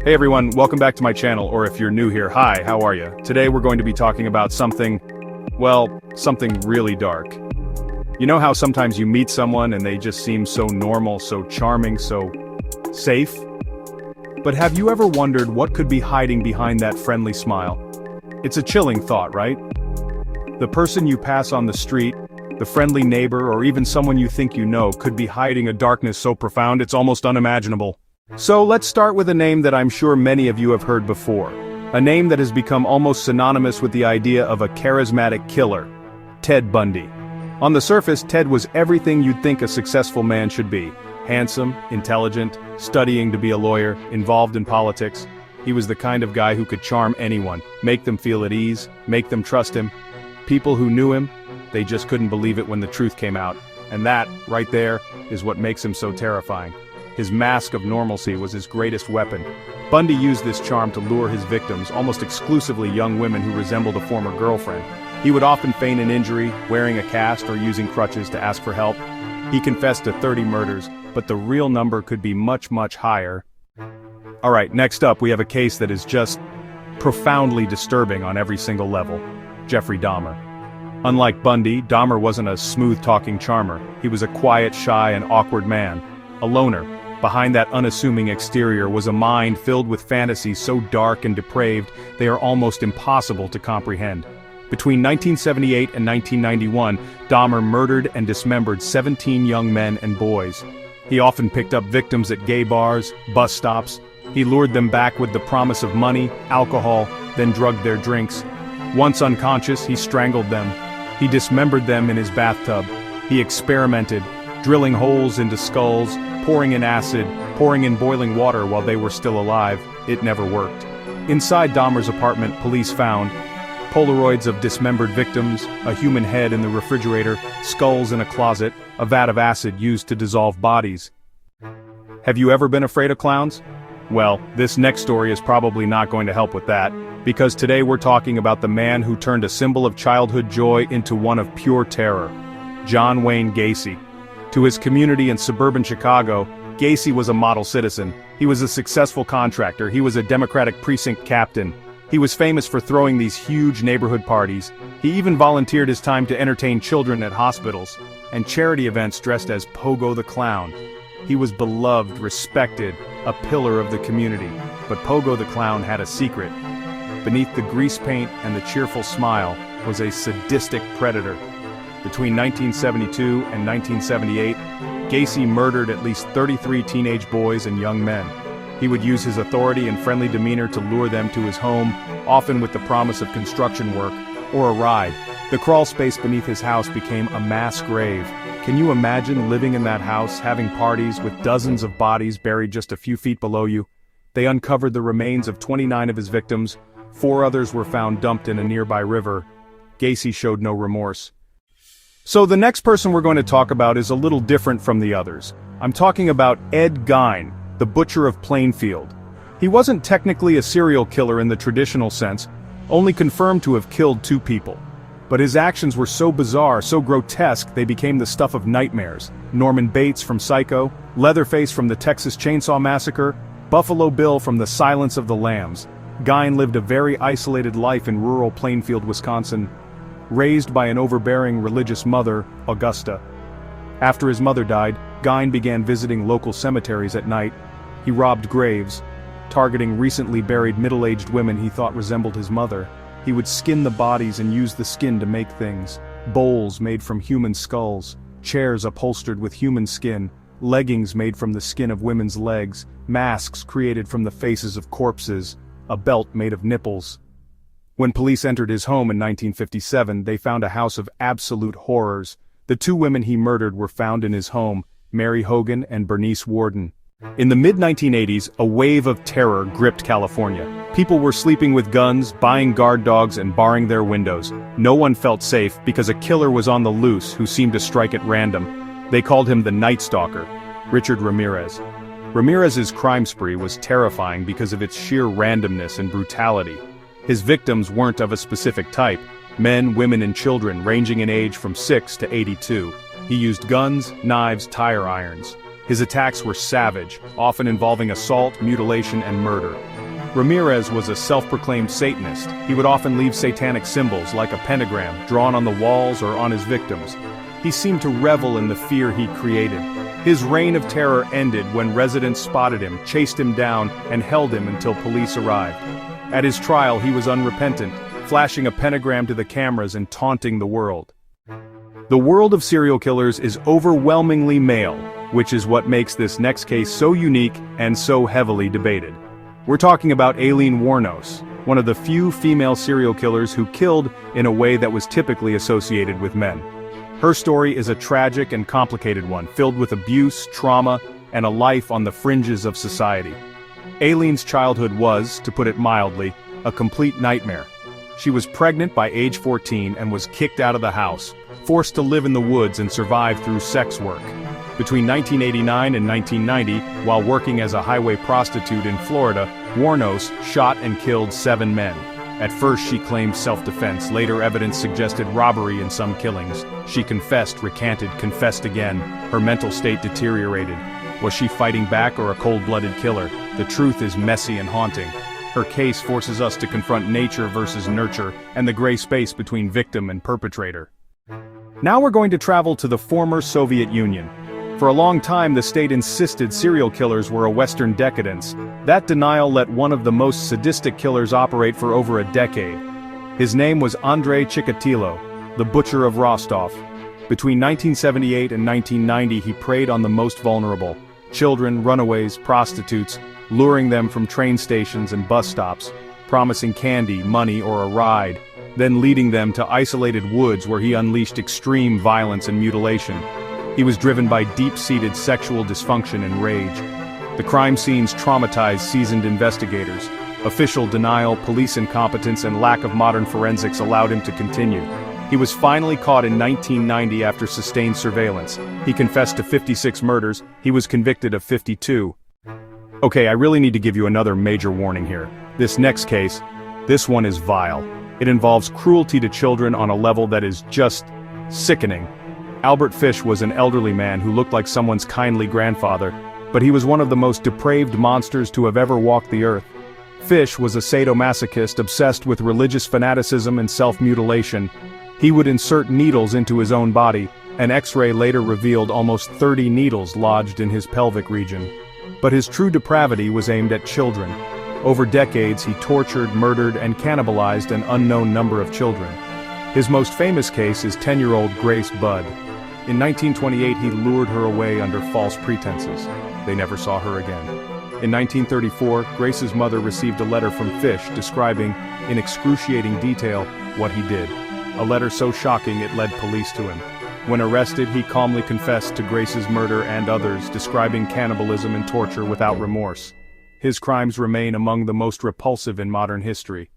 Hey everyone, welcome back to my channel, or if you're new here, hi, how are you? Today we're going to be talking about something really dark. You know how sometimes you meet someone and they just seem so normal, so charming, so safe? But have you ever wondered what could be hiding behind that friendly smile? It's a chilling thought, right? The person you pass on the street, the friendly neighbor, or even someone you think you know could be hiding a darkness so profound it's almost unimaginable. So let's start with a name that I'm sure many of you have heard before. A name that has become almost synonymous with the idea of a charismatic killer. Ted Bundy. On the surface, Ted was everything you'd think a successful man should be. Handsome, intelligent, studying to be a lawyer, involved in politics. He was the kind of guy who could charm anyone, make them feel at ease, make them trust him. People who knew him, they just couldn't believe it when the truth came out. And that, right there, is what makes him so terrifying. His mask of normalcy was his greatest weapon. Bundy used this charm to lure his victims, almost exclusively young women who resembled a former girlfriend. He would often feign an injury, wearing a cast or using crutches to ask for help. He confessed to 30 murders, but the real number could be much, much higher. Alright, next up we have a case that is just profoundly disturbing on every single level. Jeffrey Dahmer. Unlike Bundy, Dahmer wasn't a smooth-talking charmer. He was a quiet, shy, and awkward man. A loner. Behind that unassuming exterior was a mind filled with fantasies so dark and depraved they are almost impossible to comprehend. Between 1978 and 1991, Dahmer murdered and dismembered 17 young men and boys. He often picked up victims at gay bars, bus stops. He lured them back with the promise of money, alcohol, then drugged their drinks. Once unconscious, he strangled them. He dismembered them in his bathtub. He experimented, drilling holes into skulls, pouring in acid, pouring in boiling water while they were still alive. It never worked. Inside Dahmer's apartment, police found Polaroids of dismembered victims, a human head in the refrigerator, skulls in a closet, a vat of acid used to dissolve bodies. Have you ever been afraid of clowns? Well, this next story is probably not going to help with that, because today we're talking about the man who turned a symbol of childhood joy into one of pure terror. John Wayne Gacy. To his community in suburban Chicago, Gacy was a model citizen. He was a successful contractor. He was a Democratic precinct captain. He was famous for throwing these huge neighborhood parties. He even volunteered his time to entertain children at hospitals and charity events dressed as Pogo the Clown. He was beloved, respected, a pillar of the community. But Pogo the Clown had a secret. Beneath the grease paint and the cheerful smile was a sadistic predator. Between 1972 and 1978, Gacy murdered at least 33 teenage boys and young men. He would use his authority and friendly demeanor to lure them to his home, often with the promise of construction work or a ride. The crawl space beneath his house became a mass grave. Can you imagine living in that house, having parties with dozens of bodies buried just a few feet below you? They uncovered the remains of 29 of his victims. 4 others were found dumped in a nearby river. Gacy showed no remorse. So the next person we're going to talk about is a little different from the others. I'm talking about Ed Gein, the butcher of Plainfield. He wasn't technically a serial killer in the traditional sense, only confirmed to have killed 2 people. But his actions were so bizarre, so grotesque, they became the stuff of nightmares. Norman Bates from Psycho, Leatherface from the Texas Chainsaw Massacre, Buffalo Bill from The Silence of the Lambs. Gein lived a very isolated life in rural Plainfield, Wisconsin, raised by an overbearing religious mother, Augusta. After his mother died, Gein began visiting local cemeteries at night. He robbed graves, targeting recently buried middle-aged women he thought resembled his mother. He would skin the bodies and use the skin to make things. Bowls made from human skulls, chairs upholstered with human skin, leggings made from the skin of women's legs, masks created from the faces of corpses, a belt made of nipples. When police entered his home in 1957, they found a house of absolute horrors. The 2 women he murdered were found in his home, Mary Hogan and Bernice Worden. In the mid-1980s, a wave of terror gripped California. People were sleeping with guns, buying guard dogs, and barring their windows. No one felt safe because a killer was on the loose who seemed to strike at random. They called him the Night Stalker, Richard Ramirez. Ramirez's crime spree was terrifying because of its sheer randomness and brutality. His victims weren't of a specific type, men, women, and children ranging in age from 6 to 82. He used guns, knives, tire irons. His attacks were savage, often involving assault, mutilation, and murder. Ramirez was a self-proclaimed Satanist. He would often leave satanic symbols like a pentagram drawn on the walls or on his victims. He seemed to revel in the fear he created. His reign of terror ended when residents spotted him, chased him down, and held him until police arrived. At his trial, he was unrepentant, flashing a pentagram to the cameras and taunting the world. The world of serial killers is overwhelmingly male, which is what makes this next case so unique and so heavily debated. We're talking about Aileen Wuornos, one of the few female serial killers who killed in a way that was typically associated with men. Her story is a tragic and complicated one, filled with abuse, trauma, and a life on the fringes of society. Aileen's childhood was, to put it mildly, a complete nightmare. She was pregnant by age 14 and was kicked out of the house, forced to live in the woods and survive through sex work. Between 1989 and 1990, while working as a highway prostitute in Florida, Wuornos shot and killed 7 men. At first she claimed self-defense, later evidence suggested robbery in some killings. She confessed, recanted, confessed again. Her mental state deteriorated. Was she fighting back or a cold-blooded killer? The truth is messy and haunting. Her case forces us to confront nature versus nurture, and the gray space between victim and perpetrator. Now we're going to travel to the former Soviet Union. For a long time the state insisted serial killers were a Western decadence. That denial let one of the most sadistic killers operate for over a decade. His name was Andrei Chikatilo, the Butcher of Rostov. Between 1978 and 1990 he preyed on the most vulnerable: children, runaways, prostitutes, luring them from train stations and bus stops, promising candy, money, or a ride, then leading them to isolated woods where he unleashed extreme violence and mutilation. He was driven by deep-seated sexual dysfunction and rage. The crime scenes traumatized seasoned investigators. Official denial, police incompetence, and lack of modern forensics allowed him to continue. He was finally caught in 1990 after sustained surveillance. He confessed to 56 murders. He was convicted of 52. Okay, I really need to give you another major warning here. This next case, this one is vile. It involves cruelty to children on a level that is just sickening. Albert Fish was an elderly man who looked like someone's kindly grandfather, but he was one of the most depraved monsters to have ever walked the earth. Fish was a sadomasochist obsessed with religious fanaticism and self-mutilation. He would insert needles into his own body. An X-ray later revealed almost 30 needles lodged in his pelvic region. But his true depravity was aimed at children. Over decades he tortured, murdered, and cannibalized an unknown number of children. His most famous case is 10-year-old Grace Budd. In 1928 he lured her away under false pretenses. They never saw her again. In 1934, Grace's mother received a letter from Fish describing, in excruciating detail, what he did. A letter so shocking it led police to him. When arrested, he calmly confessed to Grace's murder and others, describing cannibalism and torture without remorse. His crimes remain among the most repulsive in modern history.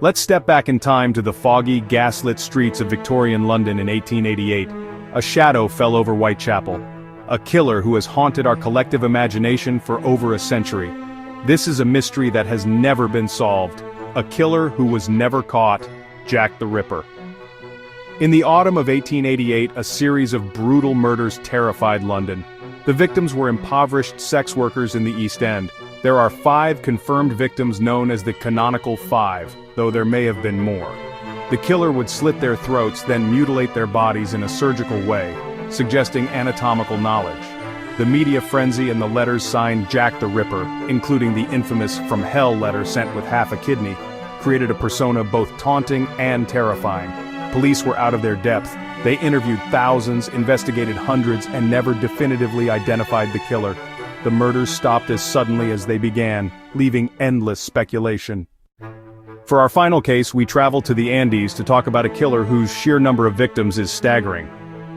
Let's step back in time to the foggy, gaslit streets of Victorian London in 1888. A shadow fell over Whitechapel. A killer who has haunted our collective imagination for over a century. This is a mystery that has never been solved. A killer who was never caught: Jack the Ripper. In the autumn of 1888, a series of brutal murders terrified London. The victims were impoverished sex workers in the East End. There are 5 confirmed victims known as the Canonical Five, though there may have been more. The killer would slit their throats, then mutilate their bodies in a surgical way, suggesting anatomical knowledge. The media frenzy and the letters signed Jack the Ripper, including the infamous "From Hell" letter sent with half a kidney, created a persona both taunting and terrifying. Police were out of their depth. They interviewed thousands, investigated hundreds, and never definitively identified the killer. The murders stopped as suddenly as they began, leaving endless speculation. For our final case, we travel to the Andes to talk about a killer whose sheer number of victims is staggering.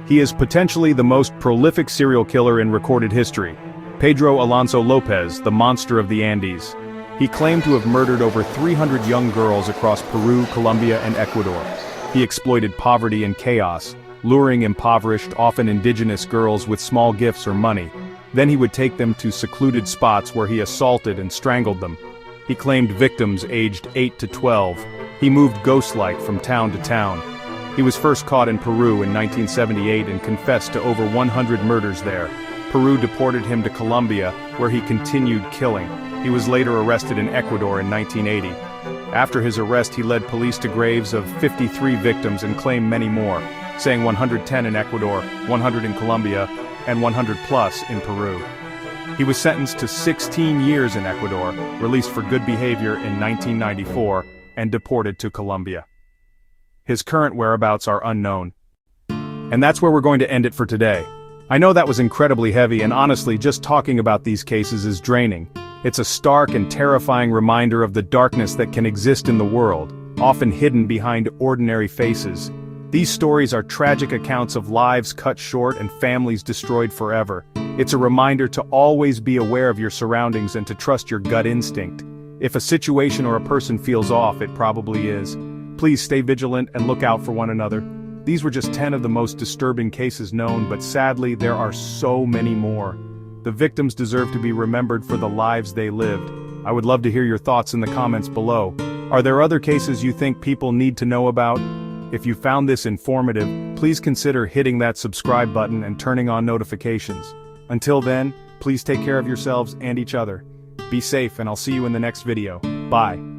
He is potentially the most prolific serial killer in recorded history. Pedro Alonso Lopez, the Monster of the Andes. He claimed to have murdered over 300 young girls across Peru, Colombia, and Ecuador. He exploited poverty and chaos, luring impoverished, often indigenous girls with small gifts or money. Then he would take them to secluded spots where he assaulted and strangled them. He claimed victims aged 8 to 12. He moved ghost-like from town to town. He was first caught in Peru in 1978 and confessed to over 100 murders there. Peru deported him to Colombia, where he continued killing. He was later arrested in Ecuador in 1980. After his arrest, he led police to graves of 53 victims and claimed many more, saying 110 in Ecuador, 100 in Colombia, and 100 plus in Peru. He was sentenced to 16 years in Ecuador, released for good behavior in 1994, and deported to Colombia. His current whereabouts are unknown. And that's where we're going to end it for today. I know that was incredibly heavy, and honestly, just talking about these cases is draining. It's a stark and terrifying reminder of the darkness that can exist in the world, often hidden behind ordinary faces. These stories are tragic accounts of lives cut short and families destroyed forever. It's a reminder to always be aware of your surroundings and to trust your gut instinct. If a situation or a person feels off, it probably is. Please stay vigilant and look out for one another. These were just 10 of the most disturbing cases known, but sadly, there are so many more. The victims deserve to be remembered for the lives they lived. I would love to hear your thoughts in the comments below. Are there other cases you think people need to know about? If you found this informative, please consider hitting that subscribe button and turning on notifications. Until then, please take care of yourselves and each other. Be safe, and I'll see you in the next video. Bye.